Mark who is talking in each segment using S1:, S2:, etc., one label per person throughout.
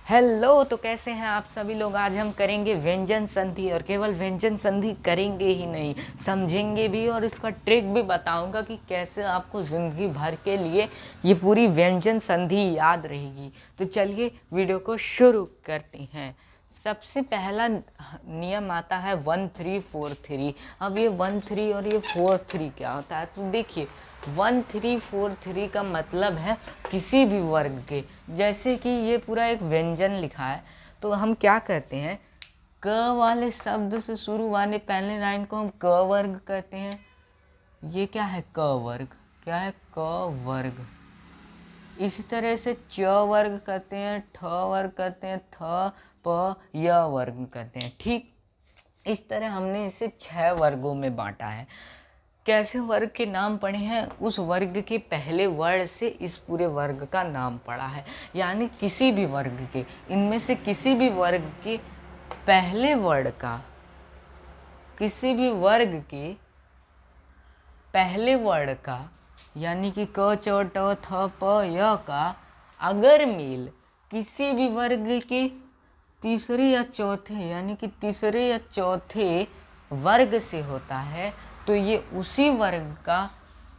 S1: Hello, तो कैसे हैं आप सभी लोग। आज हम करेंगे व्यंजन संधि, और केवल व्यंजन संधि करेंगे ही नहीं, समझेंगे भी और इसका ट्रिक भी बताऊंगा कि कैसे आपको ज़िंदगी भर के लिए ये पूरी व्यंजन संधि याद रहेगी। तो चलिए वीडियो को शुरू करते हैं। सबसे पहला नियम आता है 1343। अब ये 13 और ये 43 क्या होता है, तो देखिए 1343 का मतलब है किसी भी वर्ग के। जैसे कि ये पूरा एक व्यंजन लिखा है, तो हम क्या करते हैं, क वाले शब्द से शुरू वाले पहले लाइन को हम क वर्ग कहते हैं। ये क्या है, क वर्ग, क्या है, क वर्ग। इसी तरह से च वर्ग कहते हैं, ठ वर्ग कहते हैं, थ प य वर्ग कहते हैं। ठीक इस तरह हमने इसे 6 वर्गों में बांटा है। कैसे वर्ग के नाम पढ़े हैं, उस वर्ग के पहले वर्ण से इस पूरे वर्ग का नाम पड़ा है। यानी किसी भी वर्ग के, इनमें से किसी भी वर्ग के पहले वर्ण का, किसी भी वर्ग के पहले वर्ण का, यानी कि क च ट थ प य का अगर मेल किसी भी वर्ग के तीसरे या चौथे, यानी कि तीसरे या चौथे वर्ग से होता है, तो ये उसी वर्ग का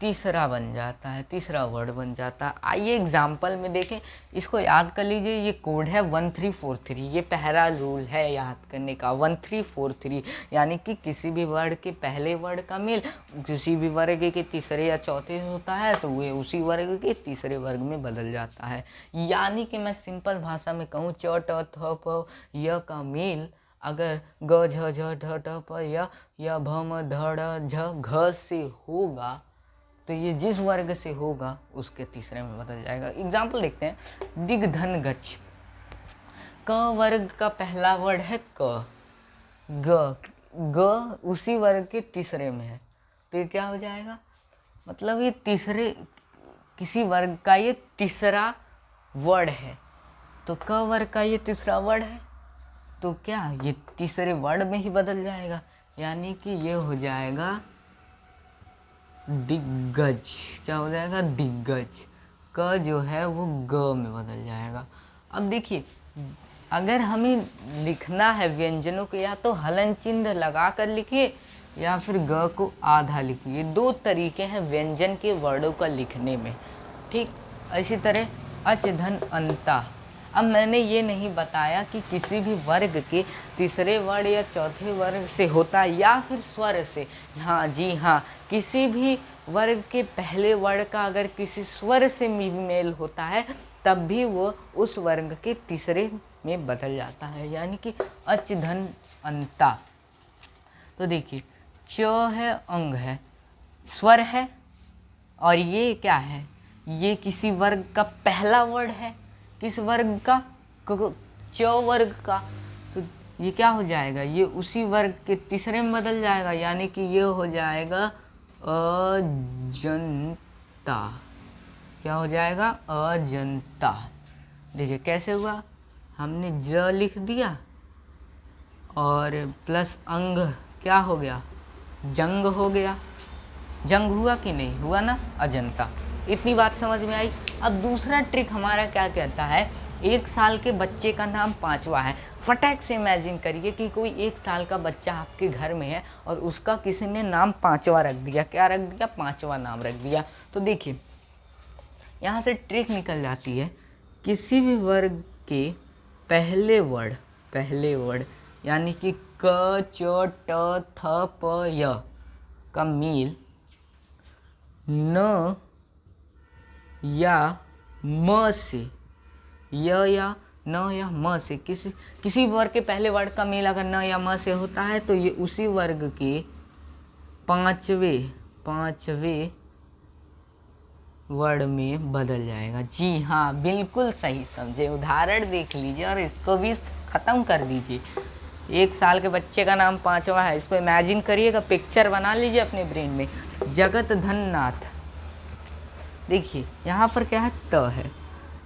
S1: तीसरा बन जाता है, तीसरा वर्ड बन जाता है। आइए एग्जाम्पल में देखें, इसको याद कर लीजिए। ये कोड है 1343, ये पहला रूल है याद करने का, 1343। यानी कि किसी भी वर्ड के पहले वर्ड का मेल किसी भी वर्ग के तीसरे या चौथे होता है, तो वो उसी वर्ग के तीसरे वर्ग में बदल जाता है। यानी कि मैं सिंपल भाषा में कहूँ, च ट थ प य का मेल अगर ग झ झ ढ ढ प य भ म ध ड़ झ घ से होगा, तो ये जिस वर्ग से होगा उसके तीसरे में बदल जाएगा। एग्जाम्पल देखते हैं, दिग्धन गच्छ। क वर्ग का पहला वर्ड है क, ग उसी वर्ग के तीसरे में है, तो ये क्या हो जाएगा, मतलब ये तीसरे, किसी वर्ग का ये तीसरा वर्ड है, तो क वर्ग का ये तीसरा वर्ड है, तो क्या ये तीसरे वर्ड में ही बदल जाएगा। यानी कि ये हो जाएगा दिग्गज। क्या हो जाएगा, दिग्गज। क जो है वो ग में बदल जाएगा। अब देखिए, अगर हमें लिखना है व्यंजनों को, या तो हलन चिन्ह लगा कर लिखिए या फिर ग को आधा लिखिए। दो तरीके हैं व्यंजन के वर्डों का लिखने में। ठीक इसी तरह अच धन अंता। अब मैंने ये नहीं बताया कि किसी भी वर्ग के तीसरे वर्ण या चौथे वर्ग से होता है या फिर स्वर से। हाँ जी हाँ, किसी भी वर्ग के पहले वर्ण का अगर किसी स्वर से मेल होता है, तब भी वो उस वर्ग के तीसरे में बदल जाता है। यानी कि अच धन अंता। तो देखिए, च है, अंग है, स्वर है, और ये क्या है, ये किसी वर्ग का पहला वर्ड है। किस वर्ग का, च वर्ग का, तो ये क्या हो जाएगा, ये उसी वर्ग के तीसरे में बदल जाएगा। यानी कि ये हो जाएगा अजंता। क्या हो जाएगा, अजंता। देखिए कैसे हुआ, हमने ज लिख दिया और प्लस अंग क्या हो गया, जंग हो गया। जंग हुआ कि नहीं हुआ ना, अजंता। इतनी बात समझ में आई। अब दूसरा ट्रिक हमारा क्या कहता है, 1 साल के बच्चे का नाम 5वां है। फटाक से इमेजिन करिए कि कोई 1 साल का बच्चा आपके घर में है और उसका किसी ने नाम 5वां रख दिया। क्या रख दिया, 5वां नाम रख दिया। तो देखिए यहाँ से ट्रिक निकल जाती है, किसी भी वर्ग के पहले वर्ड यानी कि क च ट थ प य का मेल न या म से, य या न या म से, किसी वर्ग के पहले वर्ग का मेल अगर न या म से होता है, तो ये उसी वर्ग के पांचवें वर्ड में बदल जाएगा। जी हाँ, बिल्कुल सही समझे। उदाहरण देख लीजिए और इसको भी ख़त्म कर दीजिए। 1 साल के बच्चे का नाम 5वां है, इसको इमेजिन करिएगा, पिक्चर बना लीजिए अपने ब्रेन में। जगत धन नाथ। देखिए यहाँ पर क्या है, त है।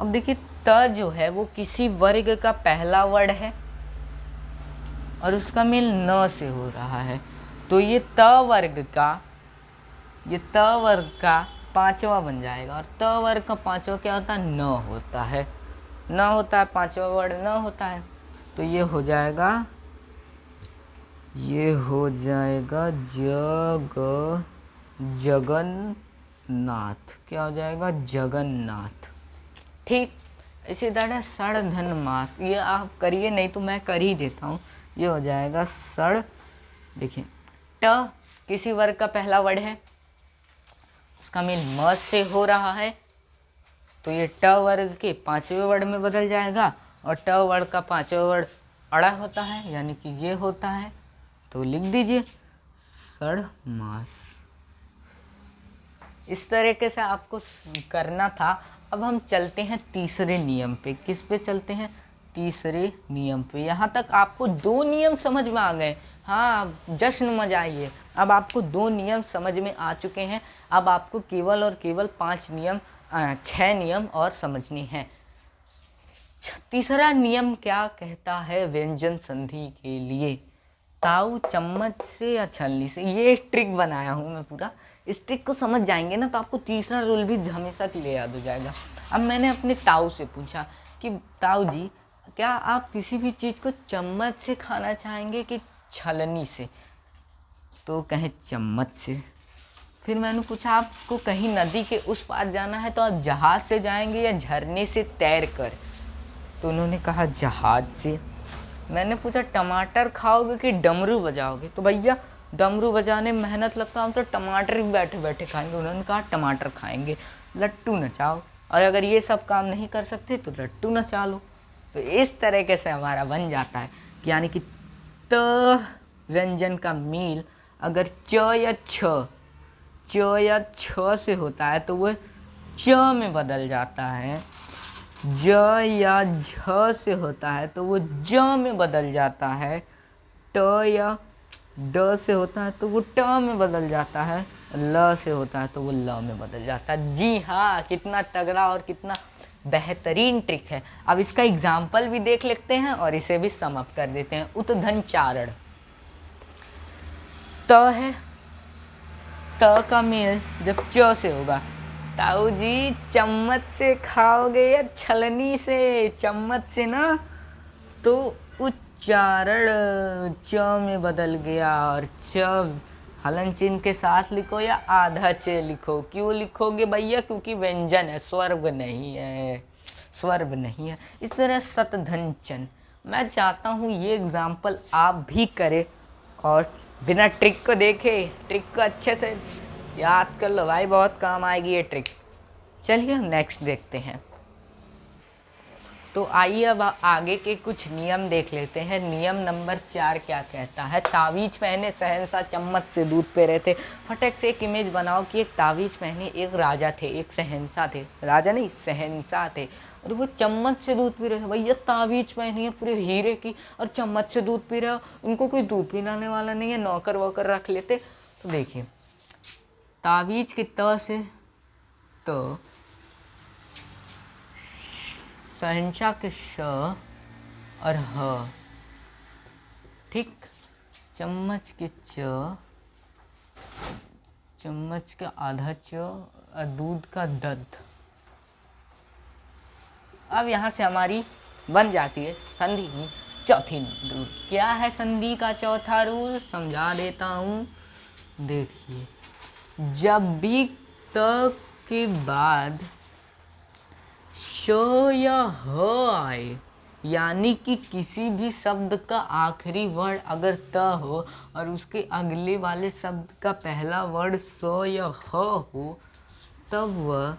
S1: अब देखिए त जो है वो किसी वर्ग का पहला वर्ड है और उसका मेल न से हो रहा है, तो ये त वर्ग का 5वां बन जाएगा। और त वर्ग का 5वां क्या होता है, न होता है। न होता है, पांचवा वर्ड न होता है, तो ये हो जाएगा जगन्नाथ। क्या हो जाएगा? जगन्नाथ। ठीक। इसी तरह सड़ धन मास, ये आप करिए, नहीं तो मैं कर ही देता हूँ। ये हो जाएगा सड़। देखिए ट किसी वर्ग का पहला वर्ड है, उसका मेल म से हो रहा है, तो ये ट वर्ग के पांचवें वर्ड में बदल जाएगा। और ट वर्ग का पांचवा वर्ड अड़ा होता है, यानी कि ये होता है, तो लिख दीजिए सड़ मास। इस तरीके से आपको करना था। अब हम चलते हैं तीसरे नियम पे। किस पे चलते हैं? तीसरे नियम पे। यहाँ तक आपको 2 नियम समझ में आ गए। हाँ, जश्न मचाइए। अब आपको 2 नियम समझ में आ चुके हैं। अब आपको केवल और केवल 6 नियम और समझने हैं। तीसरा नियम क्या कहता है व्यंजन संधि के लिए? ताऊ चम्मच से या छलनी से। ये एक ट्रिक बनाया हूँ मैं पूरा। इस ट्रिक को समझ जाएंगे ना तो आपको तीसरा रूल भी हमेशा के लिए याद हो जाएगा। अब मैंने अपने ताऊ से पूछा कि ताऊ जी, क्या आप किसी भी चीज़ को चम्मच से खाना चाहेंगे कि छलनी से? तो कहें चम्मच से। फिर मैंने पूछा आपको कहीं नदी के उस पार जाना है तो आप जहाज़ से जाएंगे या झरने से तैर कर? तो उन्होंने कहा जहाज़ से। मैंने पूछा टमाटर खाओगे कि डमरू बजाओगे? तो भैया डमरू बजाने में मेहनत लगता है, हम तो टमाटर ही बैठे बैठे खाएंगे। उन्होंने कहा टमाटर खाएंगे। लट्टू नचाओ, और अगर ये सब काम नहीं कर सकते तो लट्टू नचा लो। तो इस तरीके से हमारा बन जाता है, यानी कि त व्यंजन का मेल अगर च या छ से होता है तो वह च में बदल जाता है। ज या झ से होता है तो वो ज में बदल जाता है। ट या ड से होता है तो वो ट में बदल जाता है। ल से होता है तो वो ल में बदल जाता है। जी हाँ, कितना तगड़ा और कितना बेहतरीन ट्रिक है। अब इसका एग्जाम्पल भी देख लेते हैं और इसे भी सम अप कर देते हैं। उतधन चारण त है, त का मेल जब च से होगा, ताऊ जी चम्मच से खाओगे या छलनी से? चम्मच से ना, तो उच्चारण च में बदल गया। और च हलन चिन्ह के साथ लिखो या आधा च लिखो। क्यों लिखोगे भैया? क्योंकि व्यंजन है, स्वर्ग नहीं है, स्वर्ग नहीं है। इस तरह सतधन चन। मैं चाहता हूँ ये एग्जाम्पल आप भी करें और बिना ट्रिक को देखे, ट्रिक को अच्छे से याद कर लो भाई, बहुत काम आएगी ये ट्रिक। चलिए हम नेक्स्ट देखते हैं। तो आइए अब आगे के कुछ नियम देख लेते हैं। नियम नंबर 4 क्या कहता है? तावीज पहने शहंशाह चम्मच से दूध पी रहे थे। फटक से एक इमेज बनाओ कि एक तावीज पहने एक राजा थे, एक शहंशाह थे, राजा नहीं शहंशाह थे, और वो चम्मच से दूध पी रहे थे। भैया तावीज पहनी है पूरे हीरे की और चम्मच से दूध पी रहे हो, उनको कोई दूध पिलाने वाला नहीं है, नौकर वोकर रख लेते। तो देखिए तावीज के त से तो शहंशाह के श और ह, ठीक। चम्मच के च, चम्मच का आधा च और दूध का दध। अब यहाँ से हमारी बन जाती है संधि की चौथी रूल। क्या है संधि का चौथा रूल? समझा देता हूँ। देखिए, जब भी त के बाद श या ह आए, यानी कि किसी भी शब्द का आखिरी वर्ड अगर त हो और उसके अगले वाले शब्द का पहला वर्ड स या ह हो, तब वह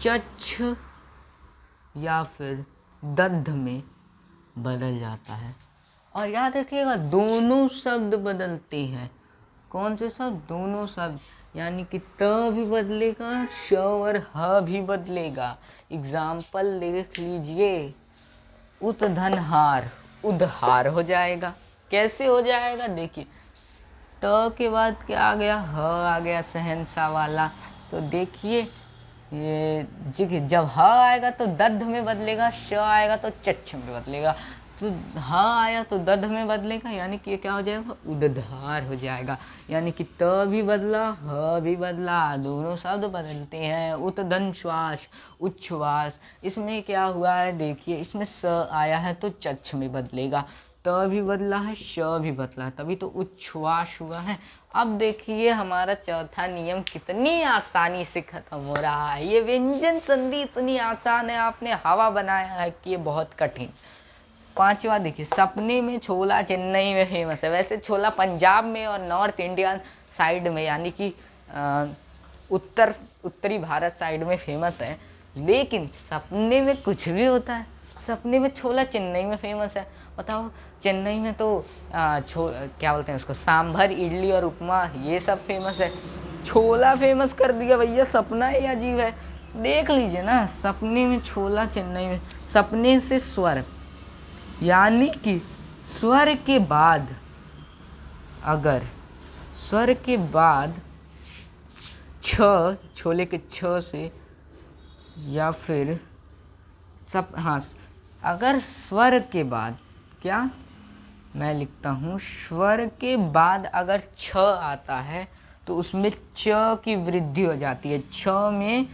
S1: चछ या फिर दध में बदल जाता है। और याद रखिएगा दोनों शब्द बदलते हैं। कौन से शब्द? दोनों शब्द, यानी कि त भी बदलेगा, श और ह भी बदलेगा। एग्जाम्पल देख लीजिए, उतधनहार उद्धार हो जाएगा। कैसे हो जाएगा? देखिए त के बाद क्या आ गया? ह आ गया शहंशाह वाला। तो देखिए ये जब ह आएगा तो दध में बदलेगा, श आएगा तो चच्छ में बदलेगा। तो ह आया तो दध में बदलेगा, यानी कि ये क्या हो जाएगा, उद्धार हो जाएगा। यानी कि त भी बदला, ह भी बदला, दोनों शब्द बदलते हैं। उत्दन श्वास, उच्छ्वास, इसमें क्या हुआ है देखिए, इसमें स आया है तो चच्छ में बदलेगा, त भी बदला है, श भी बदला है, तभी तो उच्छ्वास हुआ है। अब देखिए हमारा चौथा नियम कितनी आसानी से खत्म हो रहा है। ये व्यंजन संधि इतनी आसान है, आपने हवा बनाया है कि ये बहुत कठिन। पांचवा देखिए, सपने में छोला चेन्नई में फेमस है। वैसे छोला पंजाब में और नॉर्थ इंडियन साइड में, यानी कि उत्तरी भारत साइड में फेमस है, लेकिन सपने में कुछ भी होता है। सपने में छोला चेन्नई में फेमस है। बताओ, चेन्नई में तो क्या बोलते हैं उसको, सांभर, इडली और उपमा ये सब फेमस है। छोला फेमस कर दिया भैया, सपना ही अजीब है। देख लीजिए ना, सपने में छोला चेन्नई में, सपने से स्वर, यानी कि स्वर के बाद, अगर स्वर के बाद छ, छोले के छ से, या फिर अगर स्वर के बाद, क्या मैं लिखता हूँ, स्वर के बाद अगर छ आता है तो उसमें च की वृद्धि हो जाती है। छ में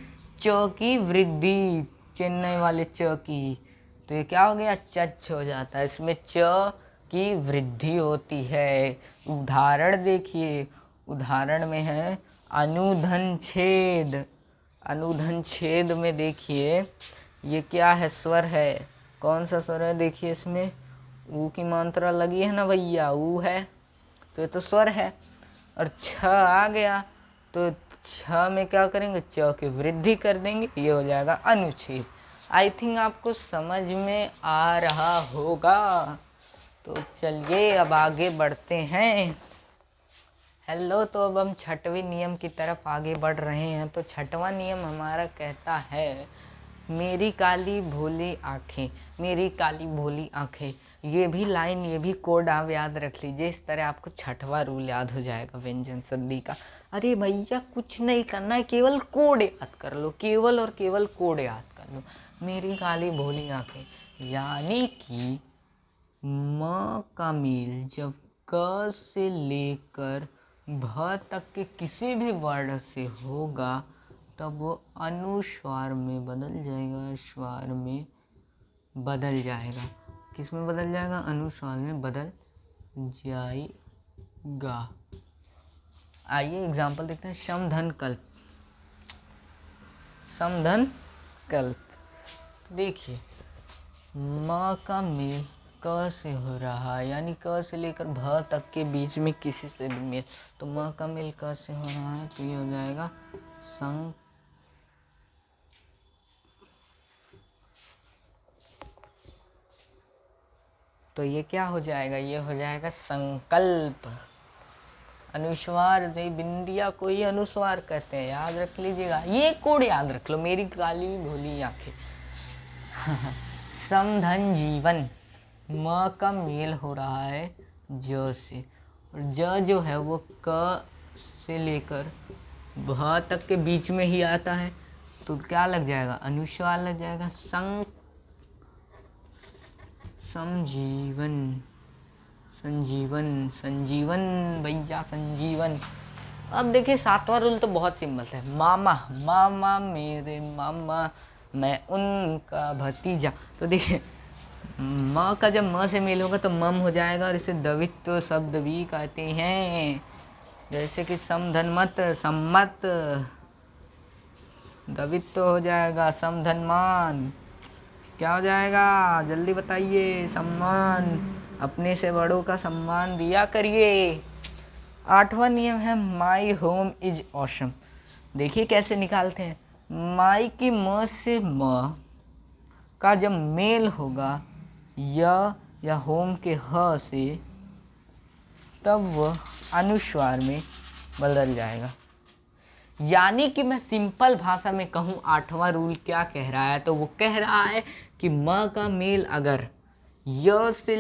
S1: च की वृद्धि, चेन्नई वाले च की, तो ये क्या हो गया, चच्छ हो जाता है। इसमें च की वृद्धि होती है। उदाहरण देखिए, उदाहरण में है अनुधन छेद। अनुधन छेद में देखिए ये क्या है, स्वर है। कौन सा स्वर है देखिए, इसमें ऊ की मात्रा लगी है ना भैया, ऊ है, तो ये तो स्वर है। और छ आ गया तो छ में क्या करेंगे, च की वृद्धि कर देंगे, ये हो जाएगा अनुच्छेद। आई थिंक आपको समझ में आ रहा होगा। तो चलिए अब आगे बढ़ते हैं। हेलो, तो अब हम छठवें नियम की तरफ आगे बढ़ रहे हैं। तो छठवां नियम हमारा कहता है, मेरी काली भोली आँखें, मेरी काली भोली आँखें। ये भी लाइन, ये भी कोड आप याद रख लीजिए। इस तरह आपको छठवां रूल याद हो जाएगा व्यंजन संधि का। अरे भैया कुछ नहीं करना है, केवल कोड याद कर लो, केवल और केवल कोड याद कर लो। मेरी काली भोली आँखें, यानी कि म का मेल जब क से लेकर भ तक के किसी भी वर्ण से होगा तब वो अनुस्वार में बदल जाएगा, स्वर में बदल जाएगा। किस में बदल जाएगा, अनुस्वार में बदल जाएगा। आइए एग्जाम्पल देखते हैं। समधन कल्प, समधन कल्प। देखिए म का मेल क से हो रहा है, यानी क से लेकर भ तक के बीच में किसी से भी मेल, तो म का मेल क से हो रहा है तो ये हो जाएगा संग, तो ये क्या हो जाएगा, ये हो जाएगा संकल्प। अनुस्वार नहीं, बिंदिया को ही अनुस्वार कहते हैं, याद रख लीजिएगा। ये कोड याद रख लो, मेरी काली भोली आंखें। समधन जीवन, म का मेल हो रहा है ज से, और ज जो है वो क से लेकर भ तक के बीच में ही आता है, तो क्या लग जाएगा, अनुस्वार लग जाएगा। संजीवन, संजीवन, संजीवन भैया, संजीवन। अब देखिए सातवां रूल तो बहुत सिंपल है। मामा, मामा मेरे मामा, मैं उनका भतीजा। तो देखिए म का जब म से मेल होगा तो मम हो जाएगा, और इसे द्वित्व शब्द भी कहते हैं। जैसे कि समधनमत, सम्मत, द्वित्व हो जाएगा। समधनमान क्या हो जाएगा, जल्दी बताइए। सम्मान, अपने से बड़ों का सम्मान दिया करिए। आठवां नियम है माई होम इज ऑसम। देखिए कैसे निकालते हैं। माई की म से म का जब मेल होगा या होम के ह से, तब वह अनुस्वार में बदल जाएगा। यानी कि मैं सिंपल भाषा में कहूँ, आठवां रूल क्या कह रहा है, तो वो कह रहा है कि म का मेल अगर य से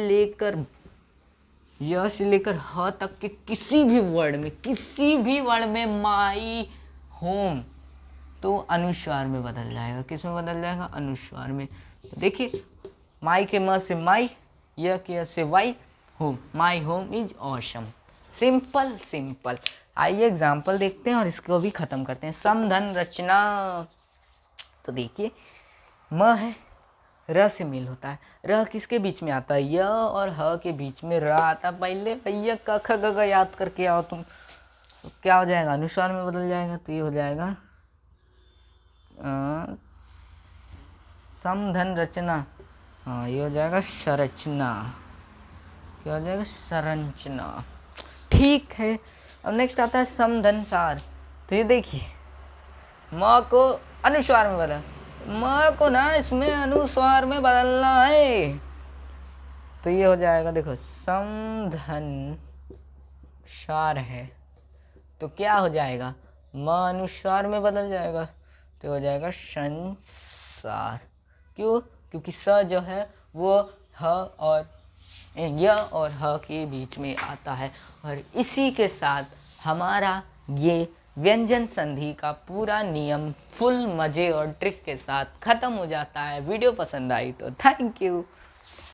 S1: लेकर ह तक के किसी भी वर्ण में माई होम, तो अनुस्वार में बदल जाएगा। किस में बदल जाएगा, अनुस्वार में। तो देखिए माई के म से माई, य के से Y home, my home is awesome. Simple simple. आइए एग्जाम्पल देखते हैं और इसको भी ख़त्म करते हैं। समधन रचना, तो देखिए म है, र से मेल होता है। र किसके बीच में आता है? य और ह के बीच में र आता है। पहले भैया क ख ग घ याद करके आओ तुम। तो क्या हो जाएगा? अनुस्वार में बदल जाएगा, तो ये हो जाएगा समधन रचना। हाँ, ये हो जाएगा संरचना। क्या हो जाएगा? संरचना। ठीक है। अब नेक्स्ट आता है समधन सार। तो ये देखिए म को अनुस्वार में बदला, म को ना इसमें अनुस्वार में बदलना है। तो ये हो जाएगा, देखो समधन सार है तो क्या हो जाएगा? म अनुस्वार में बदल जाएगा, तो हो जाएगा संसार। क्यों? क्योंकि स जो है वो ह और य और ह के बीच में आता है। और इसी के साथ हमारा ये व्यंजन संधि का पूरा नियम फुल मज़े और ट्रिक के साथ ख़त्म हो जाता है। वीडियो पसंद आई तो थैंक यू।